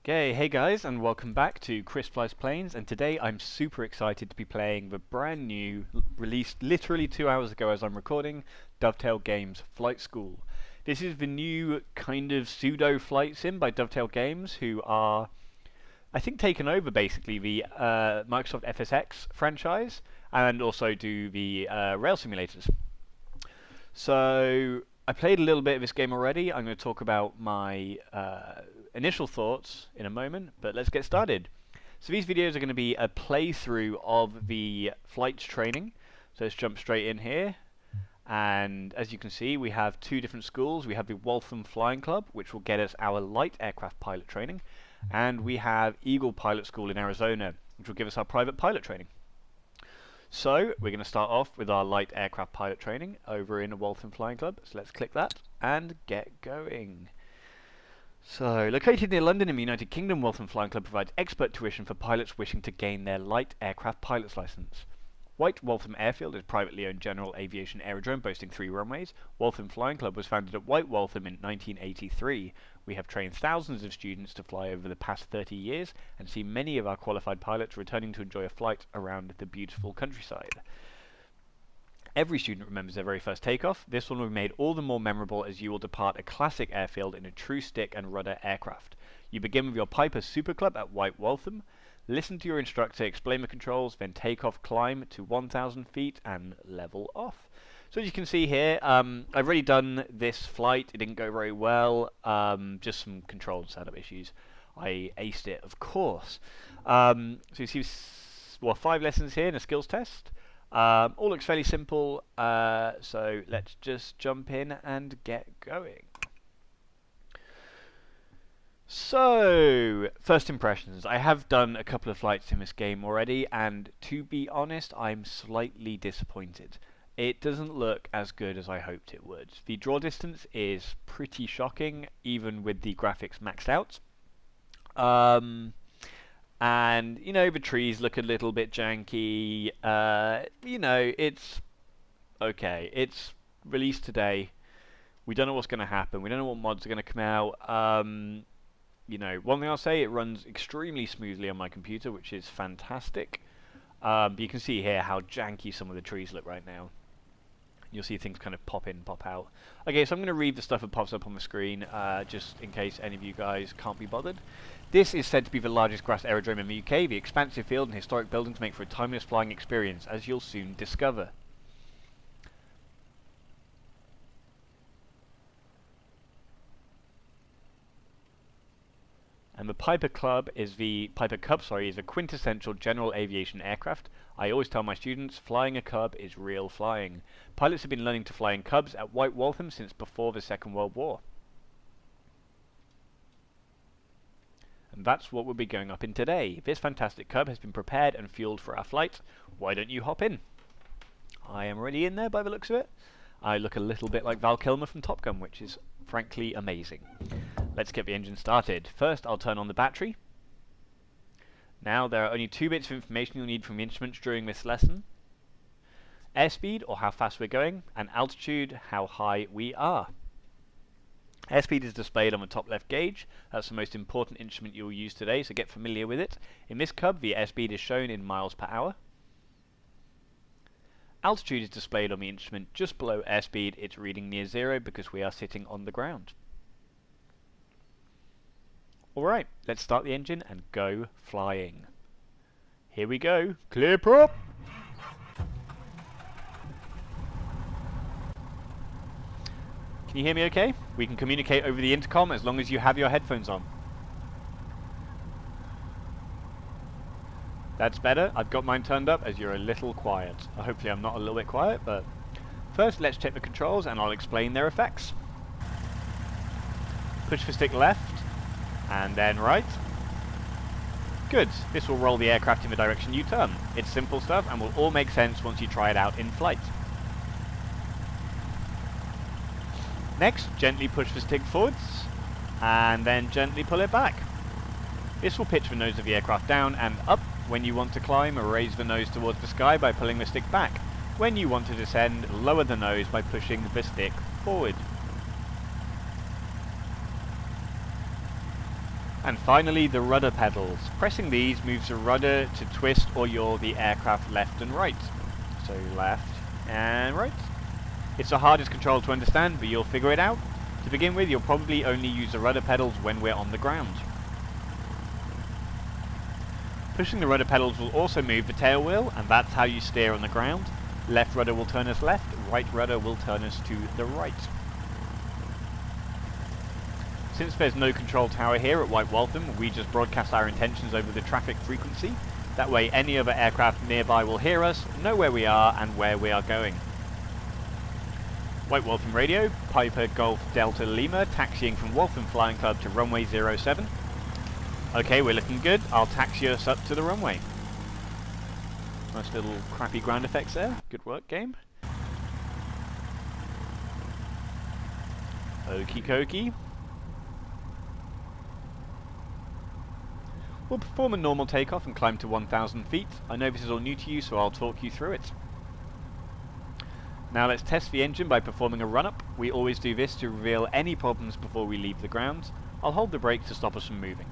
Okay, hey guys, and welcome back to Chris Flies Planes. And today I'm super excited to be playing the brand new, released literally 2 hours ago as I'm recording, Dovetail Games Flight School. This is the new kind of pseudo flight sim by Dovetail Games, who are, I think, taken over basically the Microsoft FSX franchise and also do the rail simulators. So I played a little bit of this game already. I'm going to talk about my initial thoughts in a moment, but let's get started. So these videos are going to be a playthrough of the flight training. So let's jump straight in here. And as you can see, we have two different schools. We have the Waltham Flying Club, which will get us our light aircraft pilot training. And we have Eagle Pilot School in Arizona, which will give us our private pilot training. So we're going to start off with our light aircraft pilot training over in the Waltham Flying Club. So let's click that and get going. So, located near London in the United Kingdom, Waltham Flying Club provides expert tuition for pilots wishing to gain their light aircraft pilot's license. White Waltham Airfield is a privately owned general aviation aerodrome boasting 3 runways. Waltham Flying Club was founded at White Waltham in 1983. We have trained thousands of students to fly over the past 30 years and see many of our qualified pilots returning to enjoy a flight around the beautiful countryside. Every student remembers their very first takeoff. This one will be made all the more memorable as you will depart a classic airfield in a true stick and rudder aircraft. You begin with your Piper Super Club at White Waltham. Listen to your instructor explain the controls, then take off, climb to 1,000 feet and level off. So as you can see here, I've already done this flight. It didn't go very well, just some control and setup issues. I aced it, of course. So you see, 5 lessons here in a skills test. All looks fairly simple, so let's just jump in and get going. So, first impressions. I have done a couple of flights in this game already, and to be honest, I'm slightly disappointed. It doesn't look as good as I hoped it would. The draw distance is pretty shocking, even with the graphics maxed out. And, you know, the trees look a little bit janky. You know, it's okay. It's released today. We don't know what's going to happen. We don't know what mods are going to come out. You know, one thing I'll say, it runs extremely smoothly on my computer, which is fantastic. But you can see here how janky some of the trees look right now. You'll see things kind of pop in, pop out. Okay, so I'm going to read the stuff that pops up on the screen, just in case any of you guys can't be bothered. This is said to be the largest grass aerodrome in the UK. The expansive field and historic buildings make for a timeless flying experience, as you'll soon discover. And the Piper Cub, is a quintessential general aviation aircraft. I always tell my students, flying a Cub is real flying. Pilots have been learning to fly in Cubs at White Waltham since before the Second World War. And that's what we'll be going up in today. This fantastic Cub has been prepared and fueled for our flight. Why don't you hop in? I am already in there by the looks of it. I look a little bit like Val Kilmer from Top Gun, which is frankly amazing. Let's get the engine started. First, I'll turn on the battery. Now, there are only 2 bits of information you'll need from the instruments during this lesson. Airspeed, or how fast we're going, and altitude, how high we are. Airspeed is displayed on the top left gauge. That's the most important instrument you'll use today, so get familiar with it. In this Cub, the airspeed is shown in miles per hour. Altitude is displayed on the instrument just below airspeed. It's reading near 0 because we are sitting on the ground. Alright, let's start the engine and go flying. Here we go. Clear prop! Can you hear me okay? We can communicate over the intercom as long as you have your headphones on. That's better. I've got mine turned up as you're a little quiet. Hopefully I'm not a little bit quiet, but first let's check the controls and I'll explain their effects. Push the stick left and then right. Good. This will roll the aircraft in the direction you turn. It's simple stuff and will all make sense once you try it out in flight. Next, gently push the stick forwards, and then gently pull it back. This will pitch the nose of the aircraft down and up. When you want to climb, raise the nose towards the sky by pulling the stick back. When you want to descend, lower the nose by pushing the stick forward. And finally, the rudder pedals. Pressing these moves the rudder to twist or yaw the aircraft left and right. So left and right. It's the hardest control to understand, but you'll figure it out. To begin with, you'll probably only use the rudder pedals when we're on the ground. Pushing the rudder pedals will also move the tail wheel, and that's how you steer on the ground. Left rudder will turn us left, right rudder will turn us to the right. Since there's no control tower here at White Waltham, we just broadcast our intentions over the traffic frequency. That way any other aircraft nearby will hear us, know where we are and where we are going. White Waltham radio, Piper Golf Delta Lima, taxiing from Waltham Flying Club to runway 07. Okay, we're looking good. I'll taxi us up to the runway. Nice little crappy ground effects there. Good work, game. Okie dokie. We'll perform a normal takeoff and climb to 1,000 feet. I know this is all new to you, so I'll talk you through it. Now let's test the engine by performing a run-up. We always do this to reveal any problems before we leave the ground. I'll hold the brake to stop us from moving.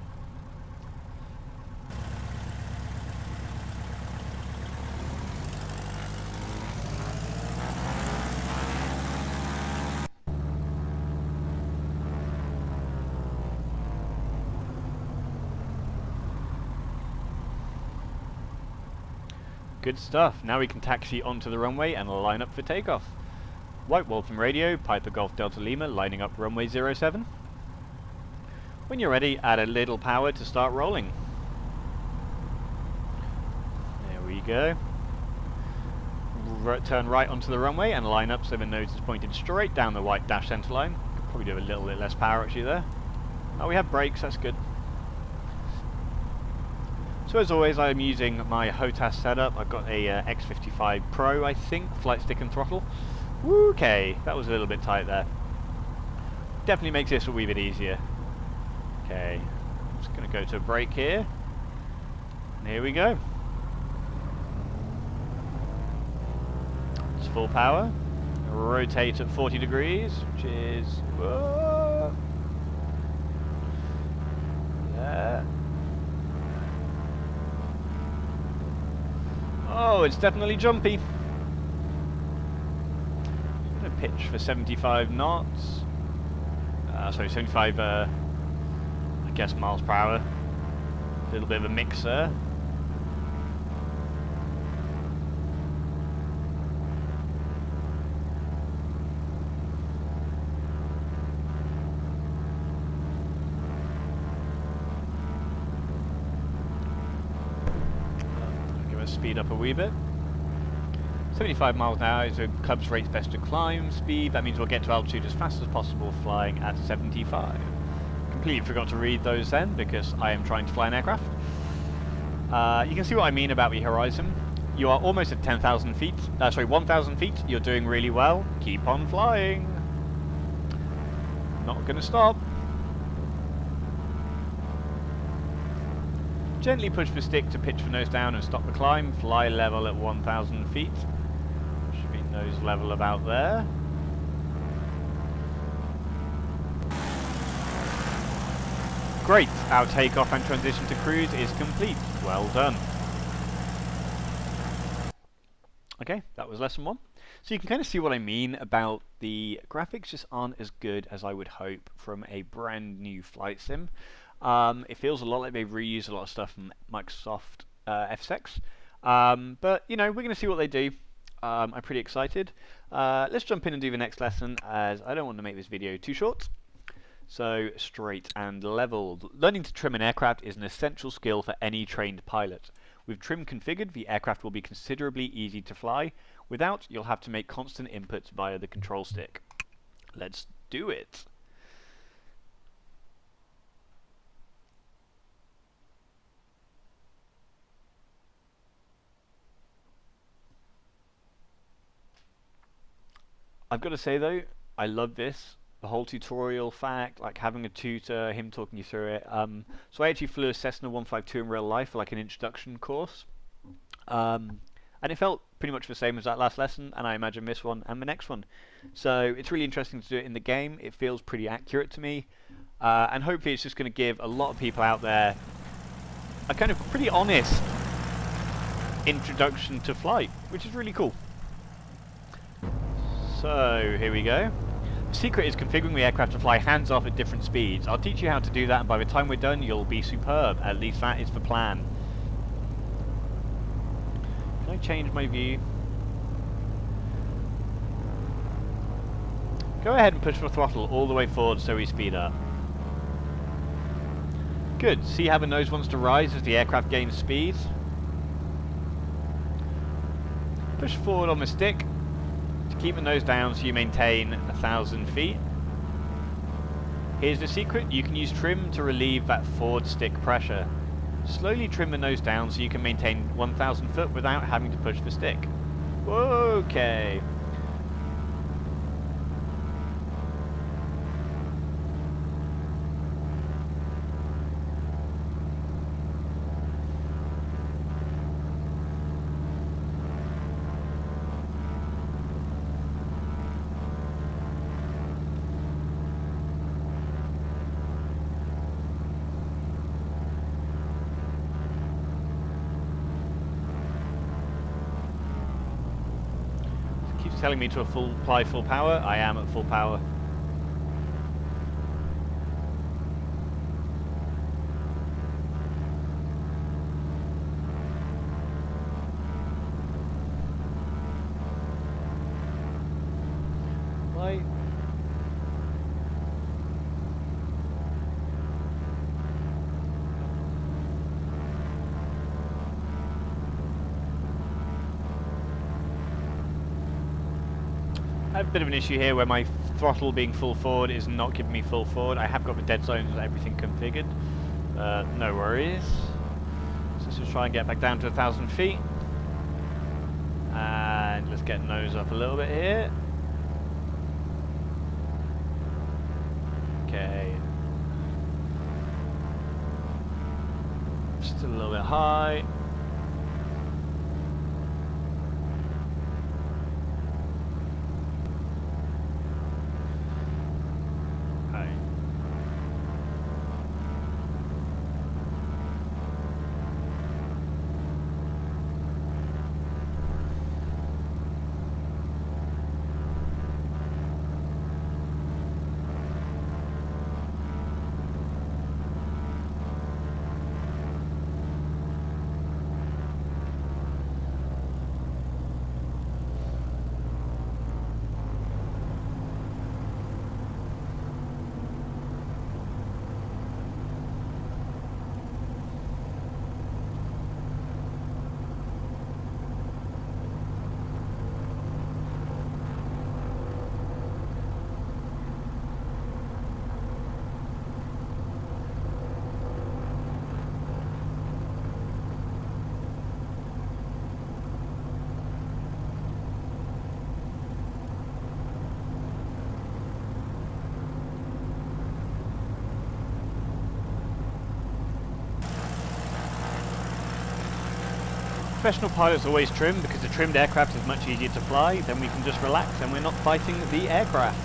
Good stuff. Now we can taxi onto the runway and line up for takeoff. White Waltham radio, Piper Golf Delta Lima, lining up runway 07. When you're ready, add a little power to start rolling. There we go. Turn right onto the runway and line up so the nose is pointed straight down the white dash center line. Could probably do a little bit less power actually there. Oh, we have brakes, that's good. So as always, I'm using my HOTAS setup. I've got a X55 Pro, I think, flight stick and throttle. Okay, that was a little bit tight there. Definitely makes this a wee bit easier. Okay, I'm just going to go to a brake here. And here we go. It's full power. Rotate at 40 degrees, which is... Whoa. Yeah. Oh, it's definitely jumpy. I'm going to pitch for 75 knots. Sorry, 75, I guess, miles per hour. A little bit of a mix there. Speed up a wee bit. 75 miles an hour is a Club's rate's best to climb speed. That means we'll get to altitude as fast as possible flying at 75. Completely forgot to read those then because I am trying to fly an aircraft. You can see what I mean about the horizon. You are almost at 10,000 feet. Sorry, 1,000 feet. You're doing really well. Keep on flying. Not going to stop. Gently push the stick to pitch the nose down and stop the climb. Fly level at 1,000 feet. Should be nose level about there. Great! Our takeoff and transition to cruise is complete. Well done. Okay, that was lesson 1. So you can kind of see what I mean about the graphics just aren't as good as I would hope from a brand new flight sim. It feels a lot like they've reused a lot of stuff from Microsoft FSX. But, you know, we're going to see what they do. I'm pretty excited. Let's jump in and do the next lesson, as I don't want to make this video too short. So, straight and leveled. Learning to trim an aircraft is an essential skill for any trained pilot. With trim configured, the aircraft will be considerably easy to fly. Without, you'll have to make constant inputs via the control stick. Let's do it. I've got to say though, I love this. The whole tutorial fact, like having a tutor, him talking you through it. So I actually flew a Cessna 152 in real life for like an introduction course. And it felt pretty much the same as that last lesson, and I imagine this one and the next one. So it's really interesting to do it in the game. It feels pretty accurate to me. and hopefully it's just going to give a lot of people out there a kind of pretty honest introduction to flight, which is really cool. So here we go. The secret is configuring the aircraft to fly hands off at different speeds. I'll teach you how to do that, and by the time we're done you'll be superb. At least that is the plan. Can I change my view? Go ahead and push the throttle all the way forward so we speed up. Good. See how the nose wants to rise as the aircraft gains speed? Push forward on the stick to keep the nose down so you maintain 1,000 feet. Here's the secret: you can use trim to relieve that forward stick pressure. Slowly trim the nose down so you can maintain 1,000 foot without having to push the stick. Okay. Telling me to apply full power. I am at full power. Light. I have a bit of an issue here where my throttle being full forward is not giving me full forward. I have got the dead zones and everything configured. No worries. So let's just try and get back down to 1,000 feet. And let's get nose up a little bit here. Okay. Still a little bit high. Professional pilots always trim because a trimmed aircraft is much easier to fly. Then we can just relax and we're not fighting the aircraft.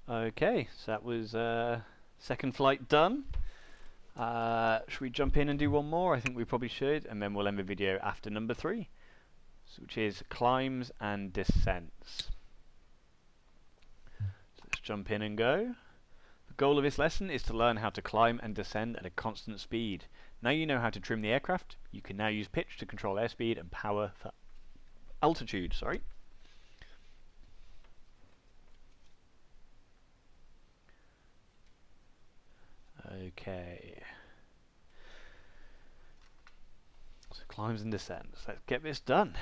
Okay, so that was second flight done. Should we jump in and do one more? I think we probably should, and then we'll end the video after number 3, which is climbs and descents. Let's jump in and go. The goal of this lesson is to learn how to climb and descend at a constant speed. Now you know how to trim the aircraft, you can now use pitch to control airspeed and power for altitude. Okay. So climbs and descents. Let's get this done.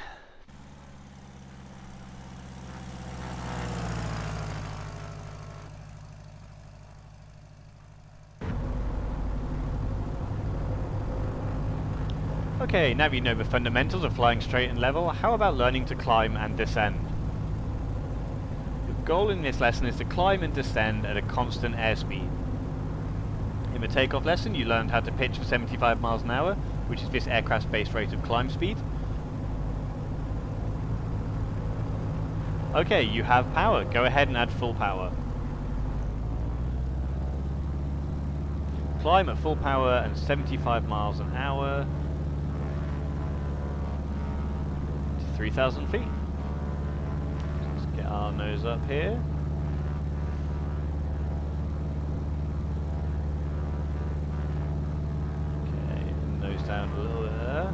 Okay, now you know the fundamentals of flying straight and level, how about learning to climb and descend? The goal in this lesson is to climb and descend at a constant airspeed. In the takeoff lesson you learned how to pitch for 75 miles an hour which is this aircraft's base rate of climb speed. Okay, you have power. Go ahead and add full power. Climb at full power and 75 miles an hour to 3,000 feet. Let's get our nose up here. Okay, nose down a little bit there.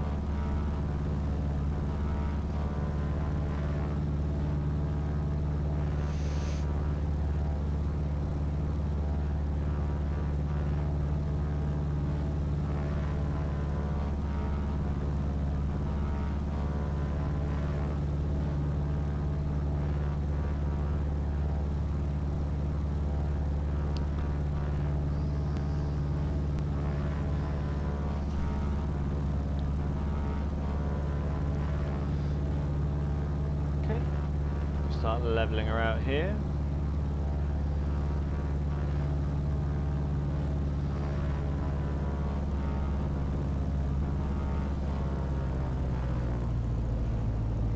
Start leveling her out here.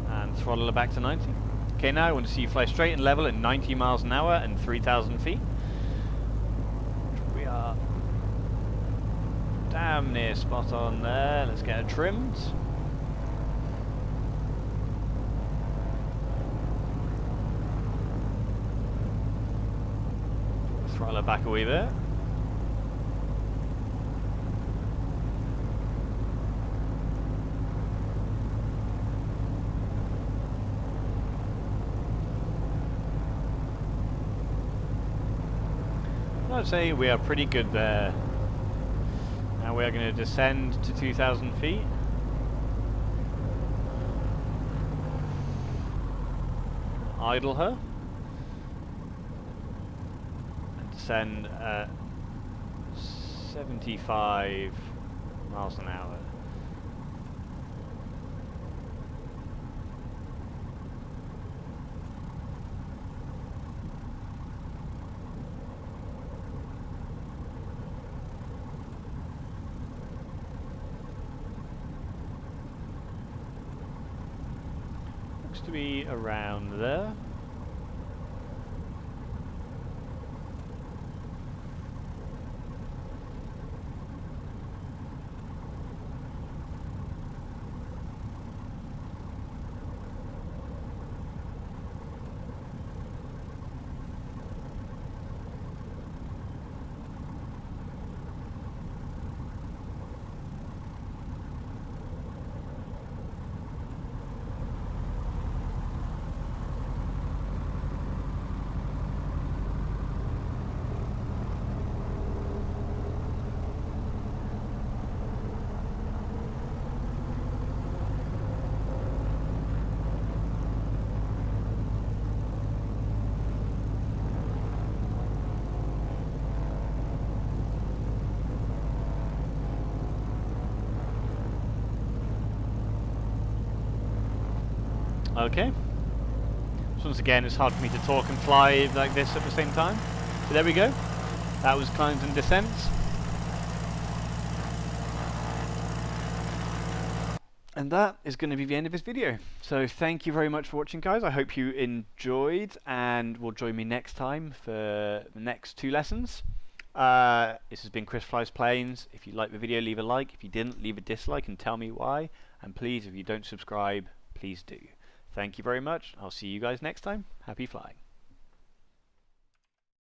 And throttle her back to 90. Okay, now I want to see you fly straight and level at 90 miles an hour and 3,000 feet. We are damn near spot on there. Let's get her trimmed. Throttle her back a wee bit. I'd say we are pretty good there. Now we are going to descend to 2,000 feet. Idle her. Descend at 75 miles an hour. Looks to be around there. Okay. So once again, it's hard for me to talk and fly like this at the same time. So there we go. That was climbs and descents. And that is going to be the end of this video. So thank you very much for watching, guys. I hope you enjoyed and will join me next time for the next 2 lessons. This has been Chris Flies Planes. If you liked the video, leave a like. If you didn't, leave a dislike and tell me why. And please, if you don't subscribe, please do. Thank you very much. I'll see you guys next time. Happy flying.